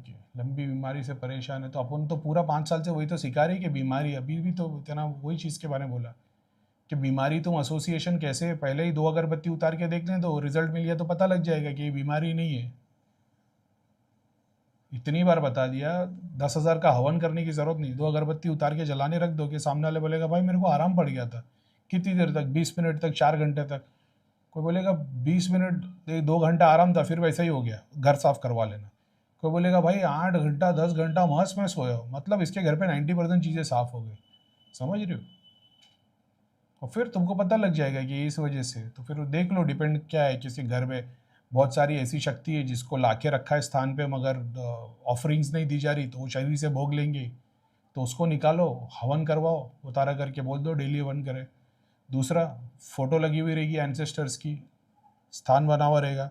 ठीक है, लंबी बीमारी से परेशान है, तो अपन तो पूरा 5 साल से वही तो सिखा रही है कि बीमारी, अभी भी तो इतना वही चीज़ के बारे में बोला कि बीमारी तुम एसोसिएशन कैसे, पहले ही 2 अगरबत्ती उतार के देख लें तो रिजल्ट मिल गया तो पता लग जाएगा कि ये बीमारी नहीं है। इतनी बार बता दिया, 10,000 का हवन करने की ज़रूरत नहीं, 2 अगरबत्ती उतार के जलाने रख दो कि सामने वाले बोलेगा भाई मेरे को आराम पड़ गया था। कितनी देर तक? 20 मिनट तक, 4 घंटे तक। कोई बोलेगा 20 मिनट, 2 घंटा आराम था फिर वैसा ही हो गया, घर साफ करवा लेना। कोई बोलेगा भाई 8 घंटा 10 घंटा मस्त में सोया हो, मतलब इसके घर पे 90% चीज़ें साफ हो गई। समझ रहे हो? और फिर तुमको पता लग जाएगा कि इस वजह से, तो फिर देख लो डिपेंड क्या है। किसी घर में बहुत सारी ऐसी शक्ति है जिसको लाके रखा है स्थान पे, मगर ऑफरिंग्स नहीं दी जा रही तो वो शरीर से भोग लेंगे, तो उसको निकालो, हवन करवाओ, उतारा करके बोल दो डेली हवन करे। दूसरा, फोटो लगी हुई रहेगी एंसेस्टर्स की, स्थान बना हुआ रहेगा,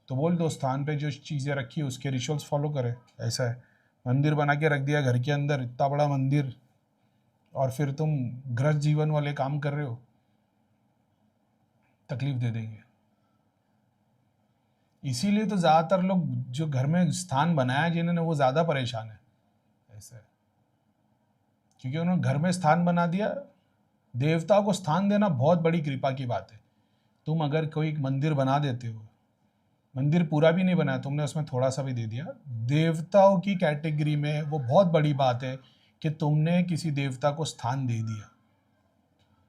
तो बोल दो स्थान पे जो चीज़ें रखी उसके रिचुअल्स फॉलो करें। ऐसा है, मंदिर बना के रख दिया घर के अंदर, इतना बड़ा मंदिर, और फिर तुम गृहस्थ जीवन वाले काम कर रहे हो, तकलीफ दे देंगे। इसीलिए तो ज़्यादातर लोग जो घर में स्थान बनाया जिन्होंने वो ज़्यादा परेशान है। ऐसा है, क्योंकि उन्होंने घर में स्थान बना दिया। देवता को स्थान देना बहुत बड़ी कृपा की बात है। तुम अगर कोई मंदिर बना देते हो, मंदिर पूरा भी नहीं बनाया तुमने, उसमें थोड़ा सा भी दे दिया, देवताओं की कैटेगरी में वो बहुत बड़ी बात है कि तुमने किसी देवता को स्थान दे दिया।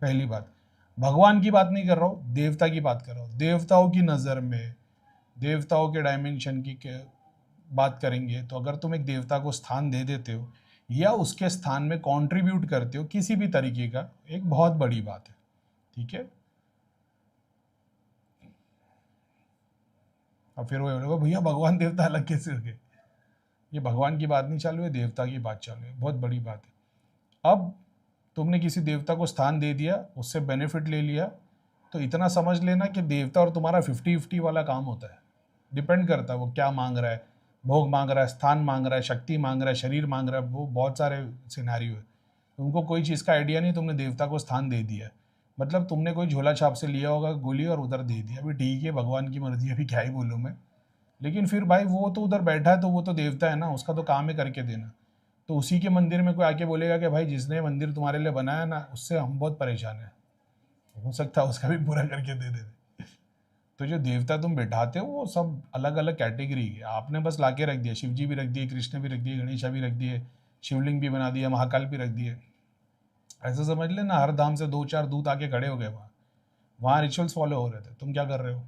पहली बात, भगवान की बात नहीं कर रहा हूँ, देवता की बात कर रहा हूँ। देवताओं की नज़र में, देवताओं के डायमेंशन की बात करेंगे तो अगर तुम एक देवता को स्थान दे देते हो या उसके स्थान में कंट्रीब्यूट करते हो किसी भी तरीके का, एक बहुत बड़ी बात है। ठीक है, और फिर वो बोलेगा भैया भगवान देवता अलग कैसे हो गए? ये भगवान की बात नहीं चालू है, देवता की बात चालू है, बहुत बड़ी बात है। अब तुमने किसी देवता को स्थान दे दिया, उससे बेनिफिट ले लिया, तो इतना समझ लेना कि देवता और तुम्हारा 50-50 वाला काम होता है। डिपेंड करता है वो क्या मांग रहा है, भोग मांग रहा है, स्थान मांग रहा है, शक्ति मांग रहा है, शरीर मांग रहा है, वो बहुत सारे सिनेरियो है। तुमको कोई चीज़ का आइडिया नहीं, तुमने देवता को स्थान दे दिया, मतलब तुमने कोई झोला छाप से लिया होगा गोली और उधर दे दिया। अभी ठीक है, भगवान की मर्जी, अभी क्या ही बोलूँ मैं, लेकिन फिर भाई वो तो उधर बैठा है तो वो तो देवता है ना, उसका तो काम है करके देना। तो उसी के मंदिर में कोई आके बोलेगा कि भाई जिसने मंदिर तुम्हारे लिए बनाया ना उससे हम बहुत परेशान हैं, हो सकता है उसका भी पूरा करके दे दे। तो जो देवता तुम बैठाते हो वो सब अलग अलग कैटेगरी है, आपने बस लाके रख दिया। शिव जी भी रख दिए, कृष्ण भी रख दिए, गणेशा भी रख दिए, शिवलिंग भी बना दिया, महाकाल भी रख दिए। ऐसा समझ लेना हर धाम से 2-4 दूत आके खड़े हो गए, वहाँ रिचुअल्स फॉलो हो रहे थे, तुम क्या कर रहे हो?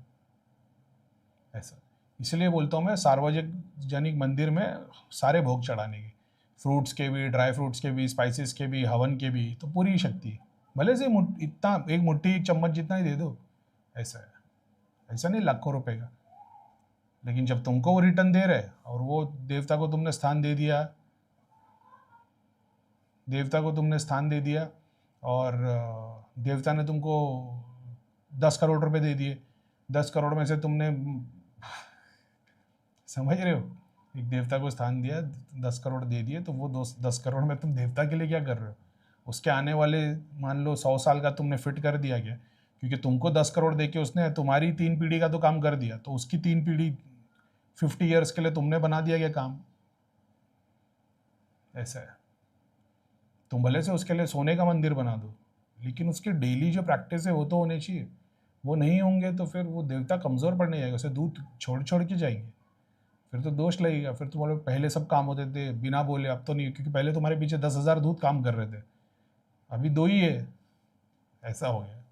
ऐसा, इसलिए बोलता हूँ मैं सार्वजनिक मंदिर में सारे भोग चढ़ाने की, फ्रूट्स के भी, ड्राई फ्रूट्स के भी, स्पाइसेस के भी, हवन के भी, तो पूरी शक्ति है। भले से इतना एक मुट्ठी एक चम्मच जितना ही दे दो। ऐसा है, ऐसा नहीं लाखों रुपए का, लेकिन जब तुमको वो रिटर्न दे रहे और वो देवता को तुमने स्थान दे दिया, देवता को तुमने स्थान दे दिया और देवता ने तुमको 10 करोड़ रुपए दे दिए, 10 करोड़ में से तुमने, समझ रहे हो, एक देवता को स्थान दिया, 10 करोड़ दे दिए, तो वो 10 करोड़ में तुम देवता के लिए क्या कर रहे हो? उसके आने वाले मान लो 100 साल का तुमने फिट कर दिया क्या? क्योंकि तुमको 10 करोड़ दे के उसने तुम्हारी 3 पीढ़ी का तो काम कर दिया, तो उसकी 3 पीढ़ी 50 ईयर्स के लिए तुमने बना दिया क्या काम? ऐसा है, तुम भले से उसके लिए सोने का मंदिर बना दो, लेकिन उसकी डेली जो प्रैक्टिस है वो तो होनी चाहिए। वो नहीं होंगे तो फिर वो देवता कमज़ोर पड़ने जाएगा, उसे दूध छोड़ छोड़ के जाएंगे, फिर तो दोष लगेगा। फिर तुम बोलो पहले सब काम होते थे बिना बोले, अब तो नहीं, क्योंकि पहले तुम्हारे पीछे 10,000 दूत काम कर रहे थे, अभी 2 ही है। ऐसा हो गया।